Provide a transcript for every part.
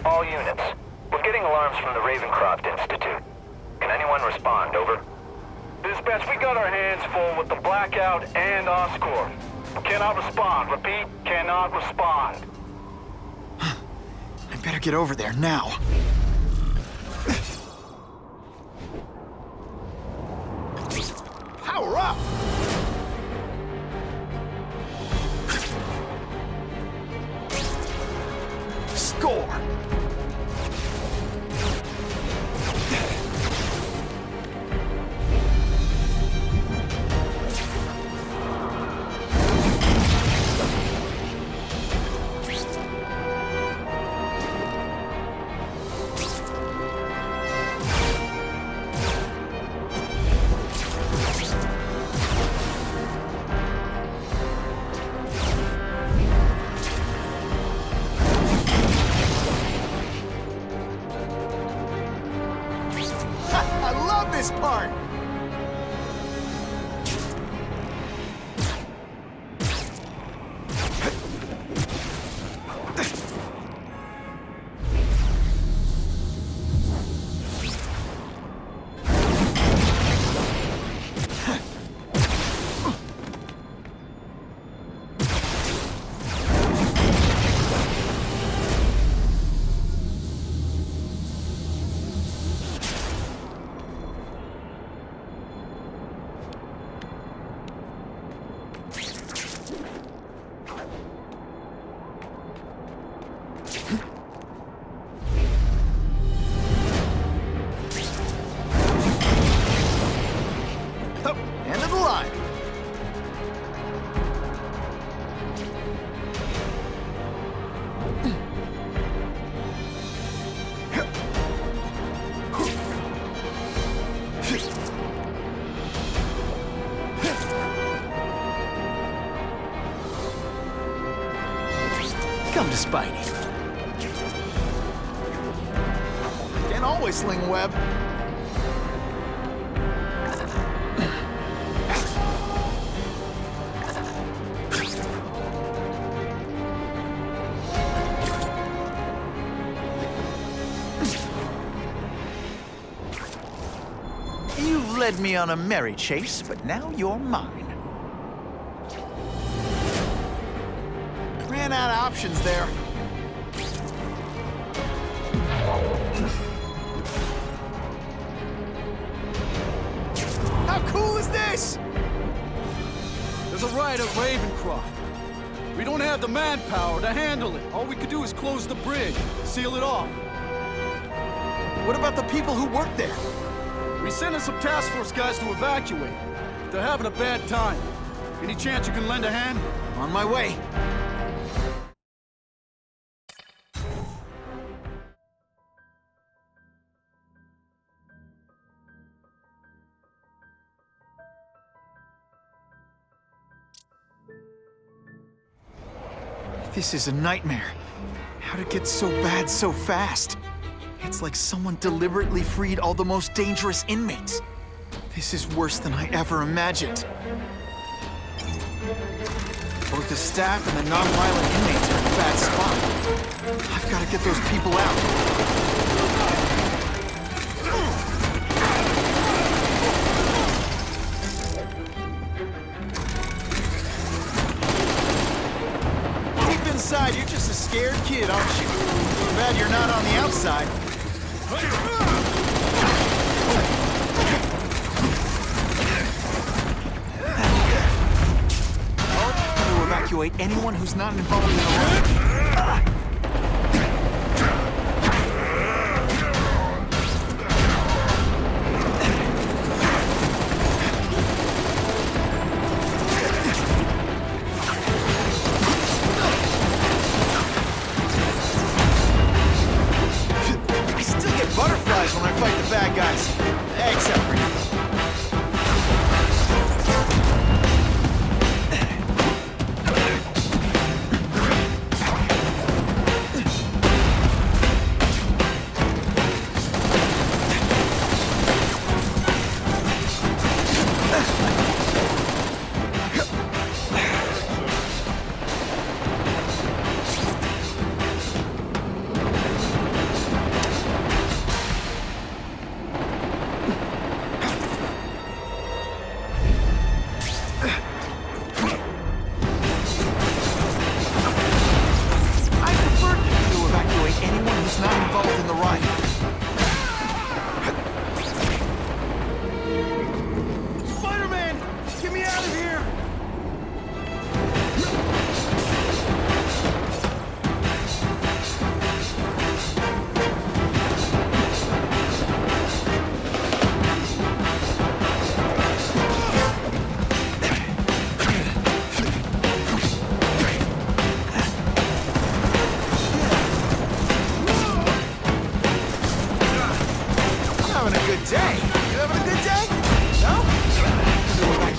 All units. We're getting alarms from the Ravencroft Institute. Can anyone respond? Over. Dispatch, we got our hands full with the blackout and Oscorp. Cannot respond. Repeat, cannot respond. I better get over there now. Power up! Score! This part! End of the line. Come to Spidey. Can't always sling a web. You've led me on a merry chase, but now you're mine. Ran out of options there. How cool is this? There's a riot at Ravencroft. We don't have the manpower to handle it. All we could do is close the bridge, seal it off. What about the people who work there? We sent in some task force guys to evacuate. They're having a bad time. Any chance you can lend a hand? On my way. This is a nightmare. How'd it get so bad so fast? It's like someone deliberately freed all the most dangerous inmates. This is worse than I ever imagined. Both the staff and the non-violent inmates are in a bad spot. I've got to get those people out. Inside, you're just a scared kid, aren't you? Too bad you're not on the outside. To evacuate anyone who's not involved in the riot. Butterflies when I fight the bad guys. Except for you.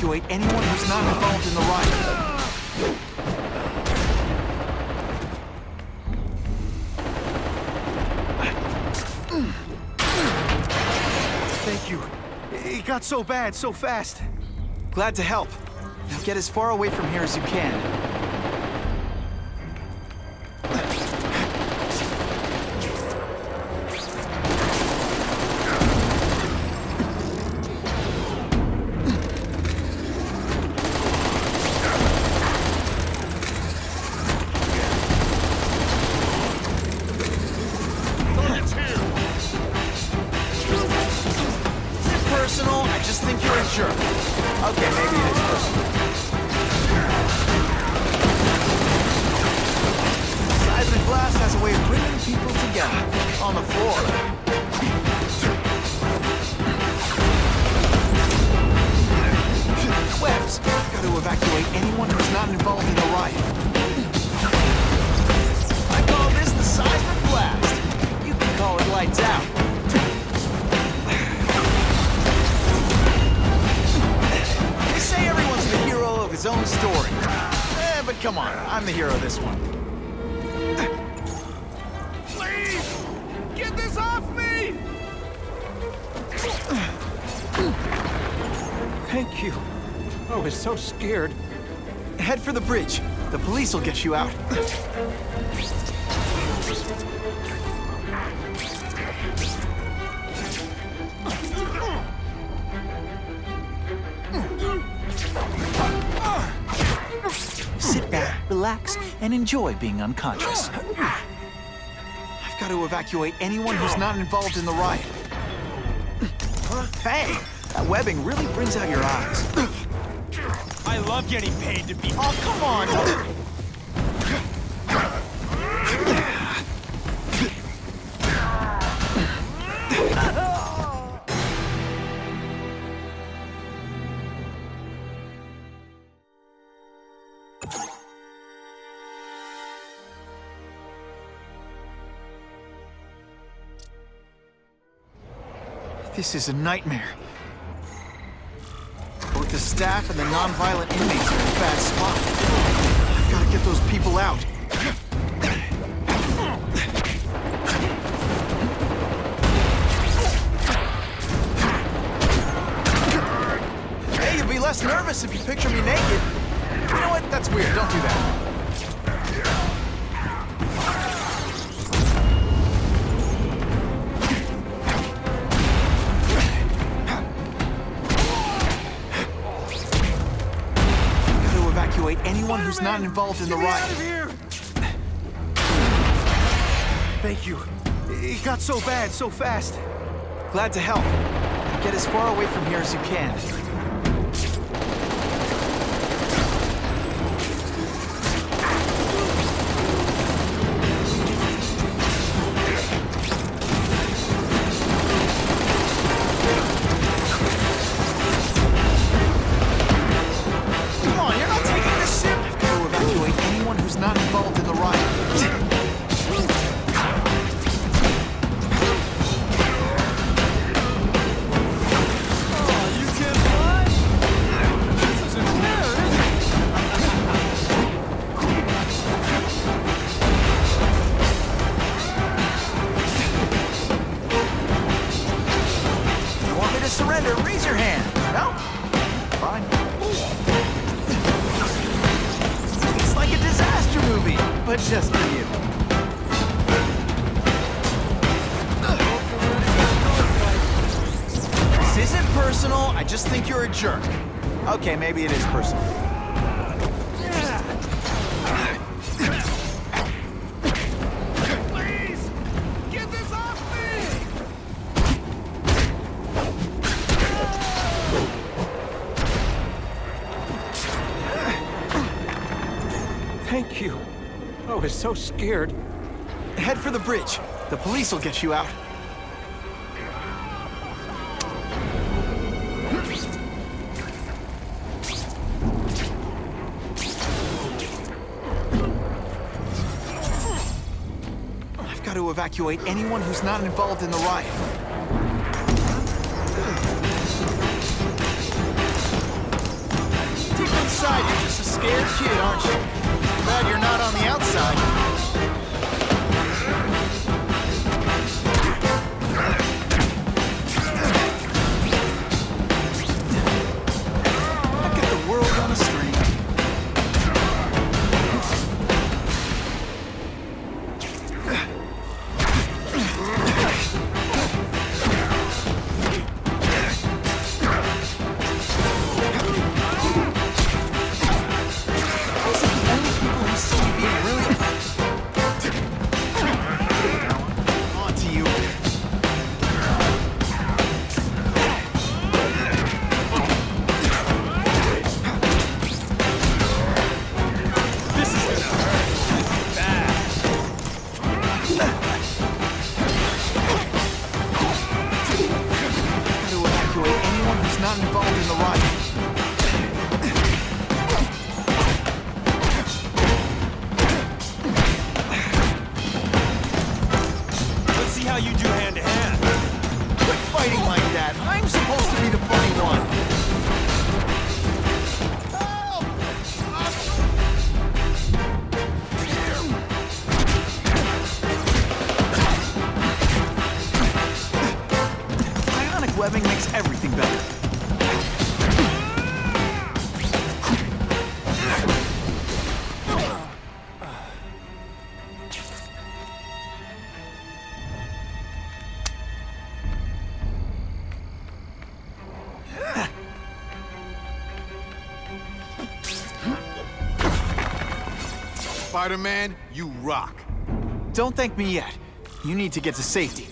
evacuate anyone who's not involved in the riot. Thank you. It got so bad, so fast. Glad to help. Now get as far away from here as you can. Personal, I just think you're a jerk. Okay, maybe it is personal. Seismic blast has a way of bringing people together on the floor. Webs, got to evacuate anyone who's not involved in the riot. I call this the seismic blast. You can call it lights out. They say everyone's the hero of his own story. But come on, I'm the hero of this one. Please! Get this off me! Thank you. I was so scared. Head for the bridge. The police will get you out. Sit back, relax, and enjoy being unconscious. I've got to evacuate anyone who's not involved in the riot. Hey, that webbing really brings out your eyes. I love getting paid to be. Oh, come on! This is a nightmare. Both the staff and the non-violent inmates are in a bad spot. I've got to get those people out. Hey, you'll be less nervous if you picture me naked. You know what? That's weird. Don't do that. Anyone who's not involved in the riot. Thank you. It got so bad, so fast. Glad to help. Get as far away from here as you can. Not involved in the riot. Oh, you can't fly? This isn't fair, is it? You want me to surrender? Raise your hand. No? Fine. Like a disaster movie, but just for you. This isn't personal, I just think you're a jerk. Okay, maybe it is personal. Please! Get this off me! Thank you. I was so scared. Head for the bridge. The police will get you out. I've got to evacuate anyone who's not involved in the riot. inside, you're just a scared kid, aren't you? Glad you're not on the outside. I get the world on a string. Not involved in the riot. Let's see how you do hand to hand. Quit fighting like that. I'm supposed to be the funny one. Ionic webbing makes everything better. Spider-Man, you rock. Don't thank me yet. You need to get to safety.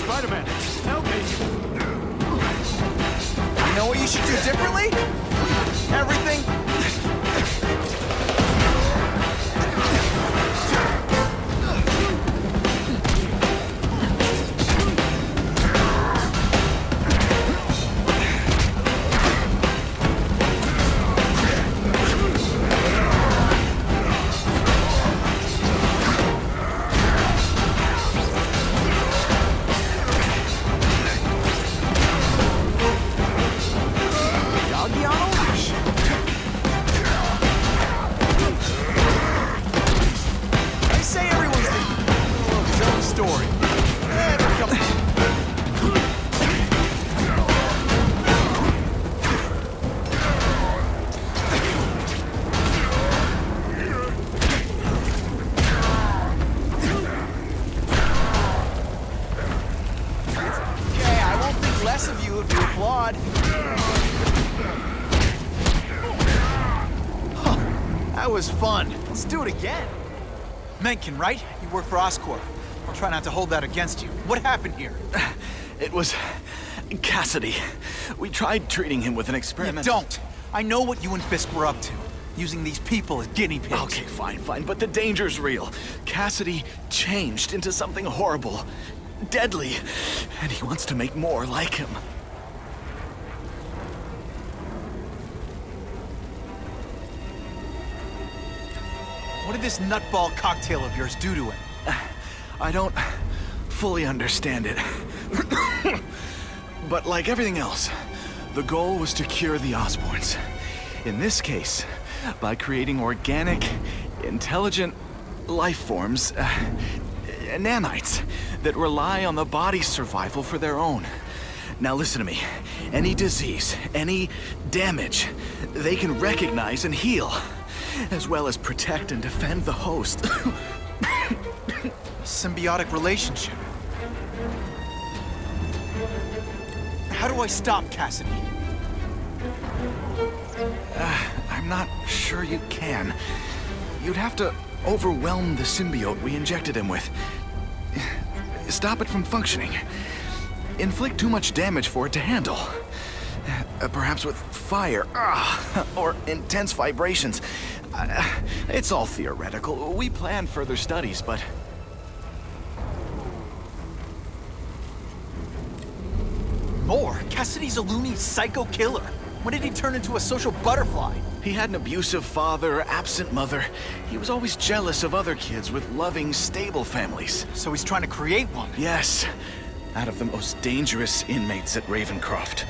Spider-Man, help me. You know what you should do differently? Everything. Doggy on a leash. They say everyone's the hero of his own story. Come on. Okay, I won't think less of you if you applaud. That was fun. Let's do it again. Mencken, right? You work for Oscorp. I'll try not to hold that against you. What happened here? It was Cassidy. We tried treating him with an You experiment. don't. I know what you and Fisk were up to. Using these people as guinea pigs. Okay, fine, but the danger's real. Cassidy changed into something horrible, deadly, and he wants to make more like him. What did this nutball cocktail of yours do to him? I don't fully understand it. But like everything else, the goal was to cure the Osborns. In this case, by creating organic, intelligent life forms, nanites, that rely on the body's survival for their own. Now listen to me. Any disease, any damage, they can recognize and heal, as well as protect and defend the host. Symbiotic relationship. How do I stop Cassidy? I'm not sure you can. You'd have to overwhelm the symbiote we injected him with. Stop it from functioning. Inflict too much damage for it to handle. Perhaps with fire, or intense vibrations. It's all theoretical. We plan further studies, but... More? Cassidy's a loony psycho killer. When did he turn into a social butterfly? He had an abusive father, absent mother. He was always jealous of other kids with loving, stable families. So he's trying to create one. Yes, out of the most dangerous inmates at Ravencroft.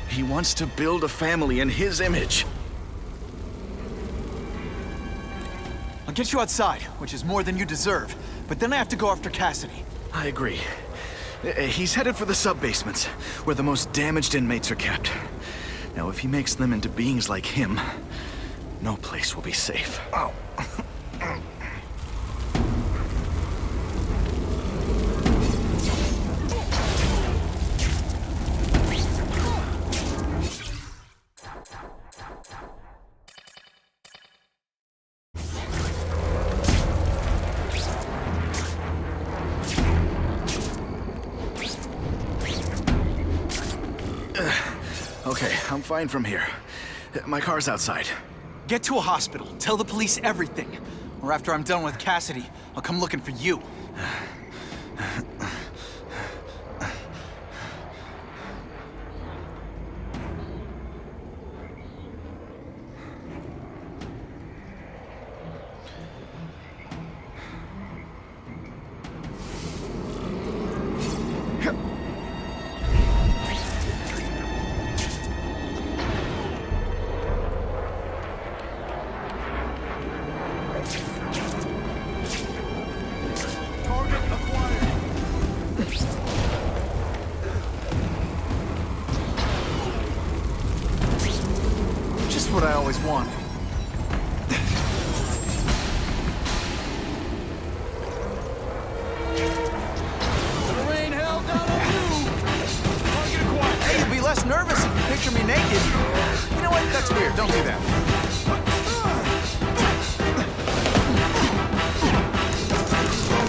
He wants to build a family in his image. I'll get you outside, which is more than you deserve. But then I have to go after Cassidy. I agree. He's headed for the sub-basements, where the most damaged inmates are kept. Now, if he makes them into beings like him, no place will be safe. Oh. Okay, I'm fine from here. My car's outside. Get to a hospital. Tell the police everything. Or after I'm done with Cassidy, I'll come looking for you. Just what I always wanted. The rain hell down on you! Target acquired! Hey, you'll be less nervous if you picture me naked. You know what? That's weird. Don't do that.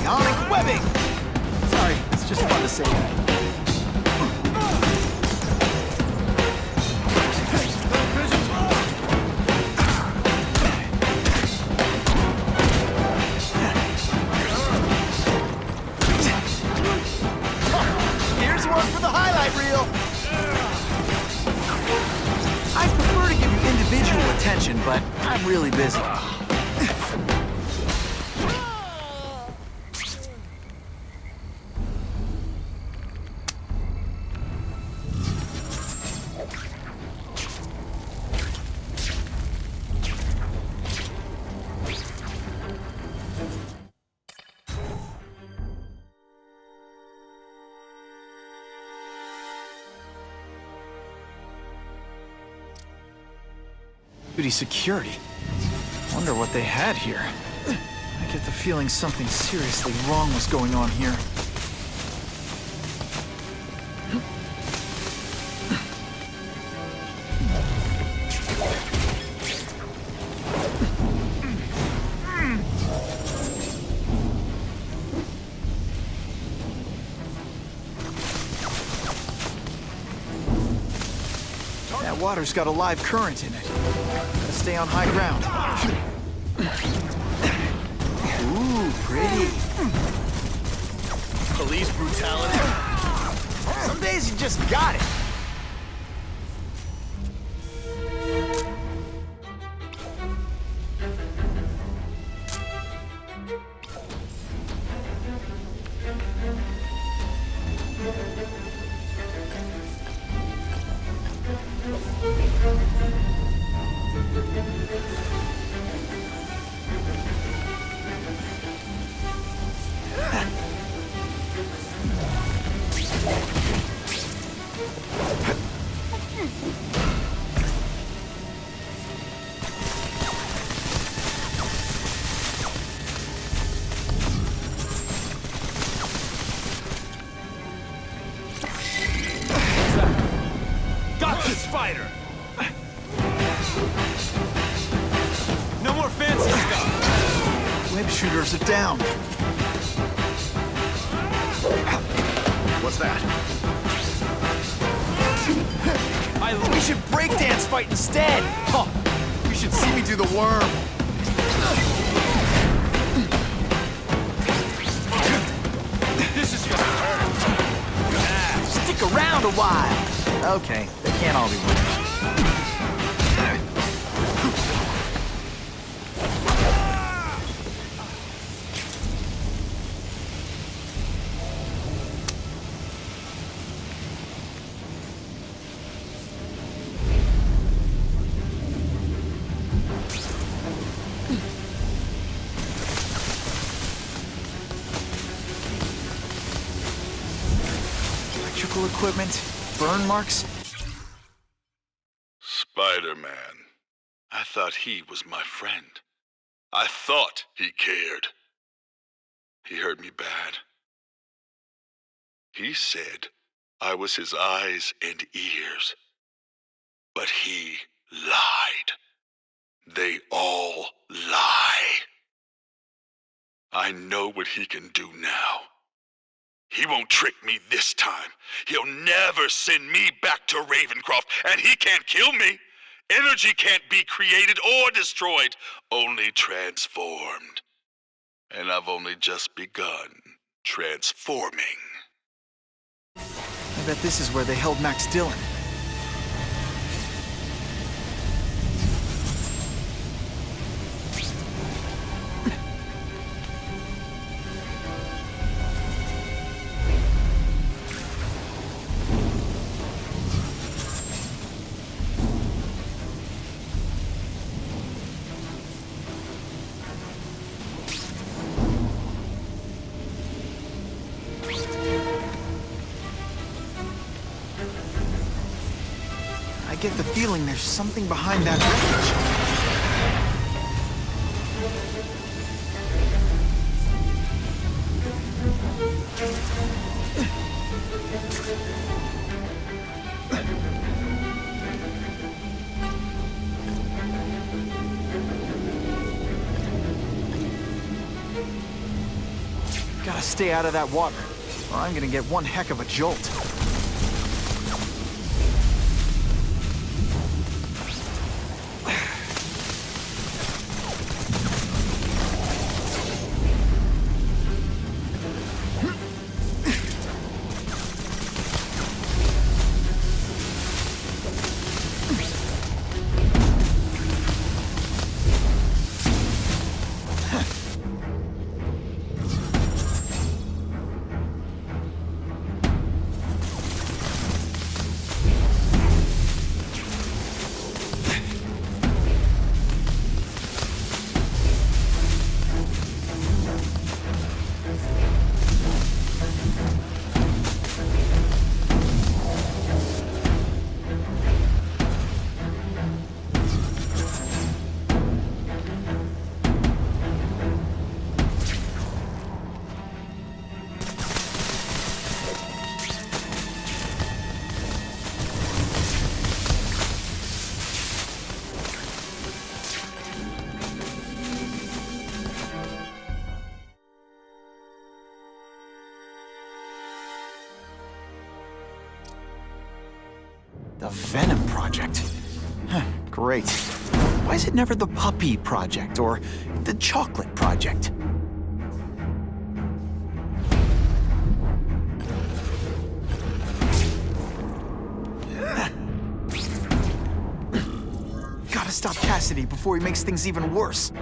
Ionic webbing! Sorry, it's just fun to say that. Here's one for the highlight reel. I prefer to give you individual attention, but I'm really busy. Duty security. Wonder what they had here. I get the feeling something seriously wrong was going on here. That water's got a live current in it. Gotta stay on high ground. Ooh, pretty. Police brutality. Some days you just got it. Got the spider! No more fancy stuff! Web shooters are down. What's that? We should breakdance fight instead. Huh. You should see me do the worm. This is gonna hurt! Stick around a while. Okay, they can't all be winners. Electrical equipment, burn marks. Spider-Man. I thought he was my friend. I thought he cared. He hurt me bad. He said I was his eyes and ears. But he lied. They all lie. I know what he can do now. He won't trick me this time. He'll never send me back to Ravencroft, and he can't kill me. Energy can't be created or destroyed, only transformed. And I've only just begun transforming. I bet this is where they held Max Dillon. I get the feeling there's something behind that wreckage. Gotta stay out of that water, or I'm gonna get one heck of a jolt. The Venom Project. Huh, great. Why is it never the Puppy Project or the Chocolate Project? Gotta stop Cassidy before he makes things even worse.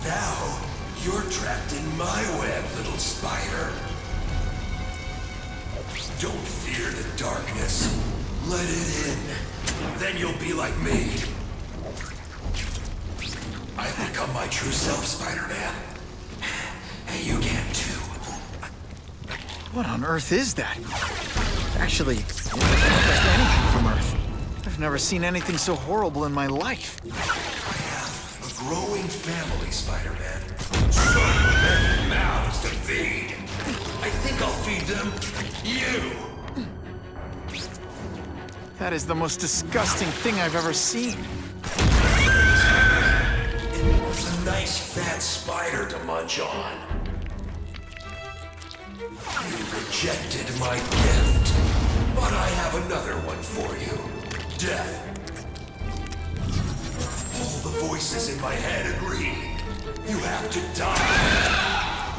Now, you're trapped in my web, little spider. Don't fear the darkness. Let it in. Then you'll be like me. I've become my true self, Spider-Man. Hey, you can too. What on earth is that? Actually, it doesn't look like anything from Earth. I've never seen anything so horrible in my life. I have a growing family, Spider-Man. So many mouths to feed. I think I'll feed them you. That is the most disgusting thing I've ever seen. nice fat spider to munch on. You rejected my gift, but I have another one for you. Death. All the voices in my head agree. You have to die.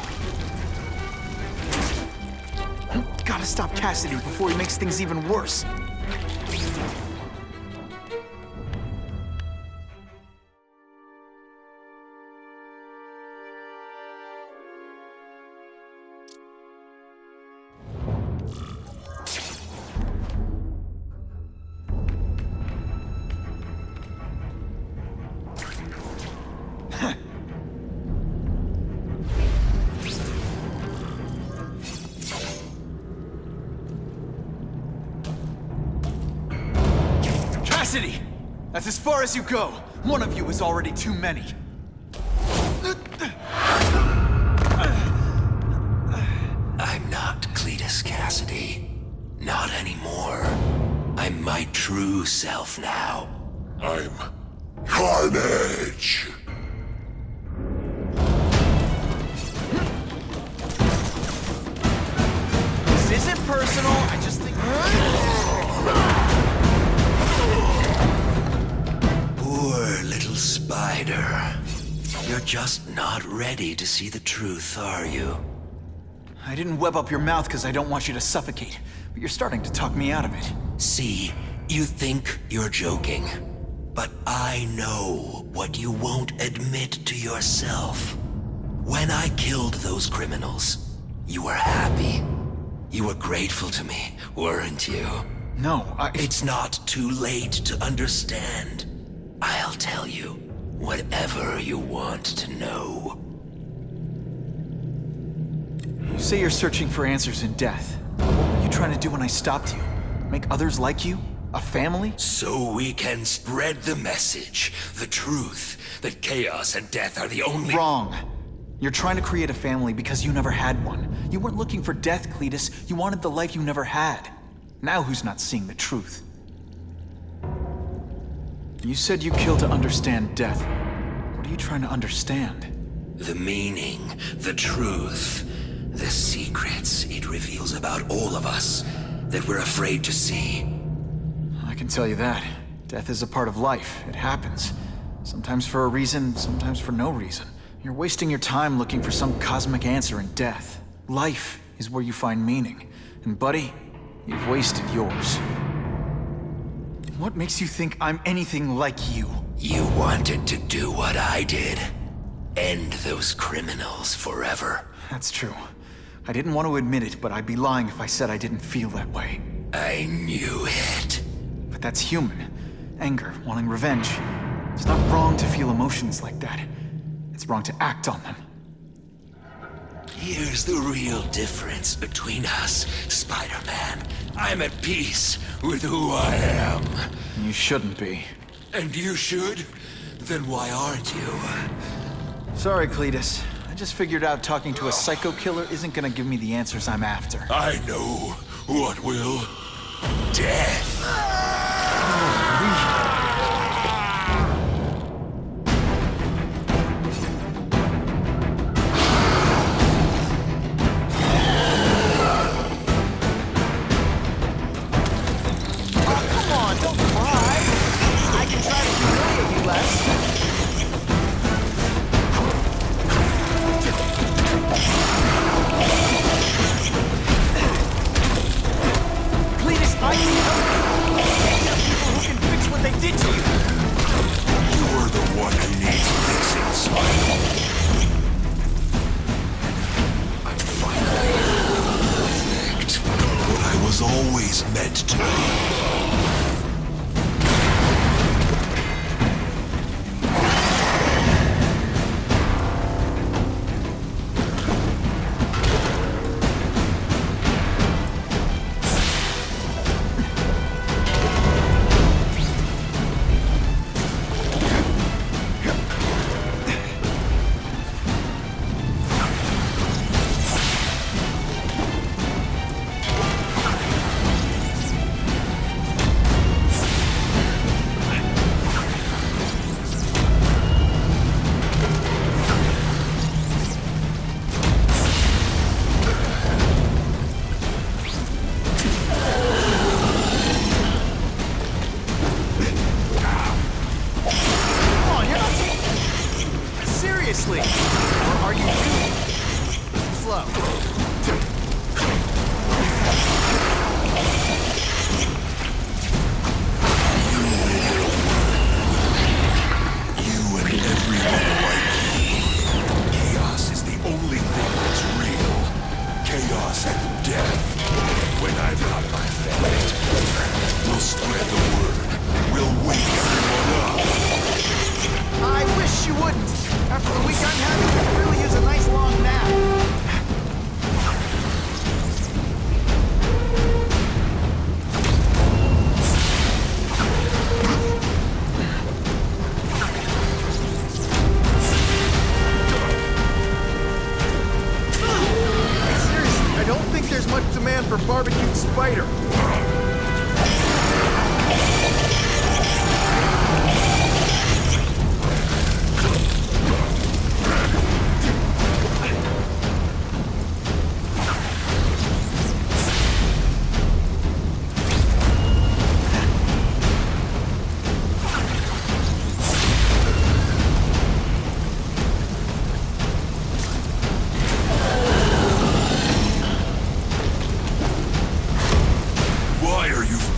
Gotta stop Cassidy before he makes things even worse. Cassidy! That's as far as you go. One of you is already too many. I'm not Cletus Cassidy. Not anymore. I'm my true self now. I'm Carnage. This isn't personal, I just think... Poor little spider. You're just not ready to see the truth, are you? I didn't web up your mouth because I don't want you to suffocate, but you're starting to talk me out of it. See, you think you're joking, but I know what you won't admit to yourself. When I killed those criminals, you were happy. You were grateful to me, weren't you? No, It's not too late to understand. I'll tell you whatever you want to know. You say you're searching for answers in death. What were you trying to do when I stopped you? Make others like you? A family? So we can spread the message, the truth, that chaos and death are the only— Wrong. You're trying to create a family because you never had one. You weren't looking for death, Cletus. You wanted the life you never had. Now who's not seeing the truth? You said you killed to understand death. What are you trying to understand? The meaning, the truth, the secrets it reveals about all of us that we're afraid to see. I can tell you that. Death is a part of life. It happens. Sometimes for a reason, sometimes for no reason. You're wasting your time looking for some cosmic answer in death. Life is where you find meaning. And buddy, you've wasted yours. What makes you think I'm anything like you? You wanted to do what I did. End those criminals forever. That's true. I didn't want to admit it, but I'd be lying if I said I didn't feel that way. I knew it. But that's human. Anger, wanting revenge. It's not wrong to feel emotions like that. It's wrong to act on them. Here's the real difference between us, Spider-Man. I'm at peace with who I am. You shouldn't be. And you should? Then why aren't you? Sorry, Cletus. I just figured out talking to a psycho killer isn't gonna give me the answers I'm after. I know what will. Death. Always meant to be.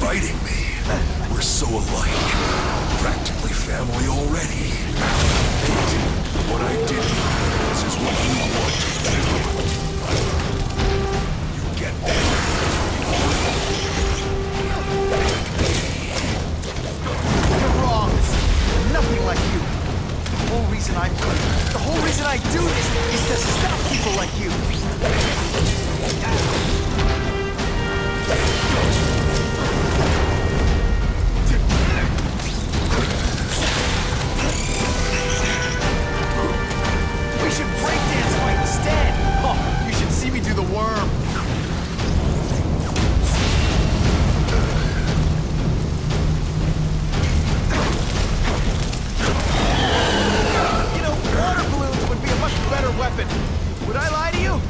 fighting me. We're so alike. Practically family already. What I did this is what you want to do. You get that? You're wrong. Nothing like you. The whole reason I do this is to stop people like you. We should breakdance fight instead. Oh, you should see me do the worm. Water balloons would be a much better weapon. Would I lie to you?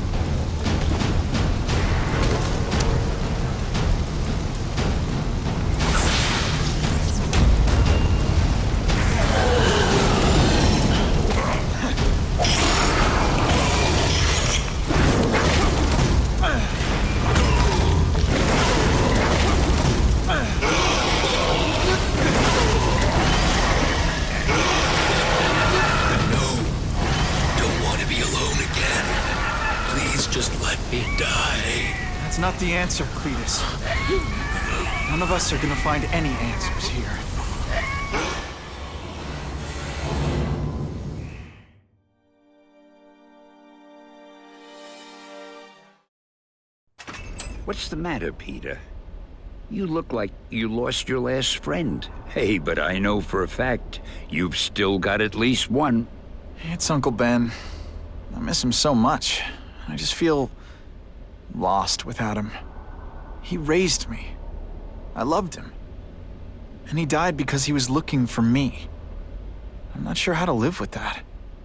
That's not the answer, Cletus. None of us are gonna find any answers here. What's the matter, Peter? You look like you lost your last friend. Hey, but I know for a fact you've still got at least one. It's Uncle Ben. I miss him so much. I just feel lost without him. He raised me. I loved him. And he died because he was looking for me. I'm not sure how to live with that.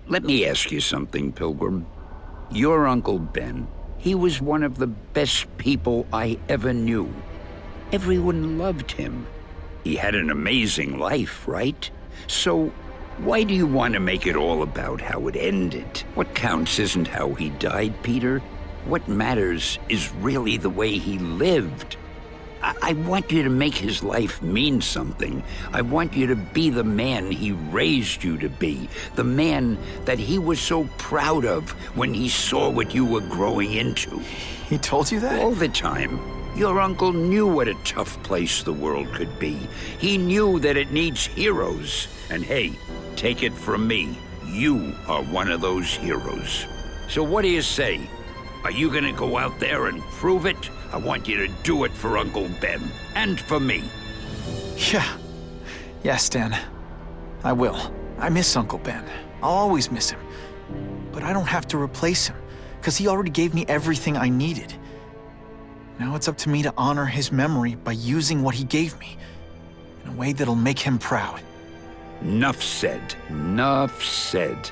Let me ask you something, Pilgrim. Your Uncle Ben, he was one of the best people I ever knew. Everyone loved him. He had an amazing life, right? So, why do you want to make it all about how it ended? What counts isn't how he died, Peter. What matters is really the way he lived. I want you to make his life mean something. I want you to be the man he raised you to be. The man that he was so proud of when he saw what you were growing into. He told you that? All the time. Your uncle knew what a tough place the world could be. He knew that it needs heroes. And hey, take it from me, you are one of those heroes. So what do you say? Are you gonna go out there and prove it? I want you to do it for Uncle Ben, and for me. Yeah. Yes, Dan. I will. I miss Uncle Ben. I'll always miss him. But I don't have to replace him, because he already gave me everything I needed. Now it's up to me to honor his memory by using what he gave me, in a way that'll make him proud. Nuff said. Nuff said.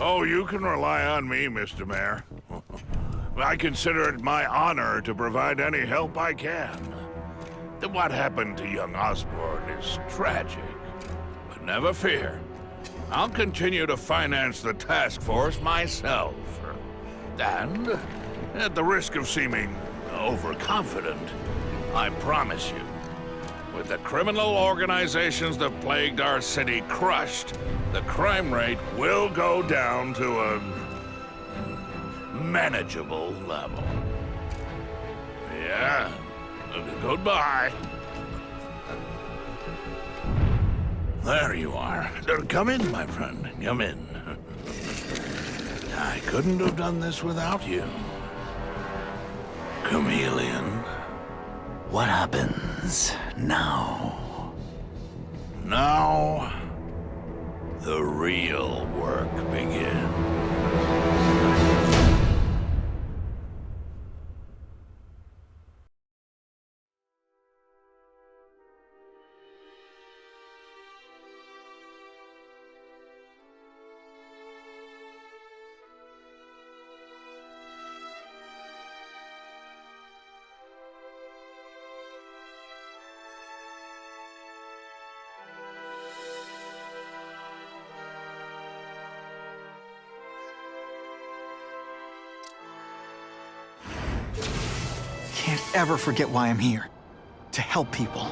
Oh, you can rely on me, Mr. Mayor. I consider it my honor to provide any help I can. What happened to young Osborn is tragic, but never fear. I'll continue to finance the task force myself. And, at the risk of seeming overconfident, I promise you, with the criminal organizations that plagued our city crushed, the crime rate will go down to a manageable level. Yeah, goodbye. There you are. Come in, my friend. Come in. I couldn't have done this without you. Chameleon. What happens now? Now, the real work begins. can't ever forget why I'm here. To help people.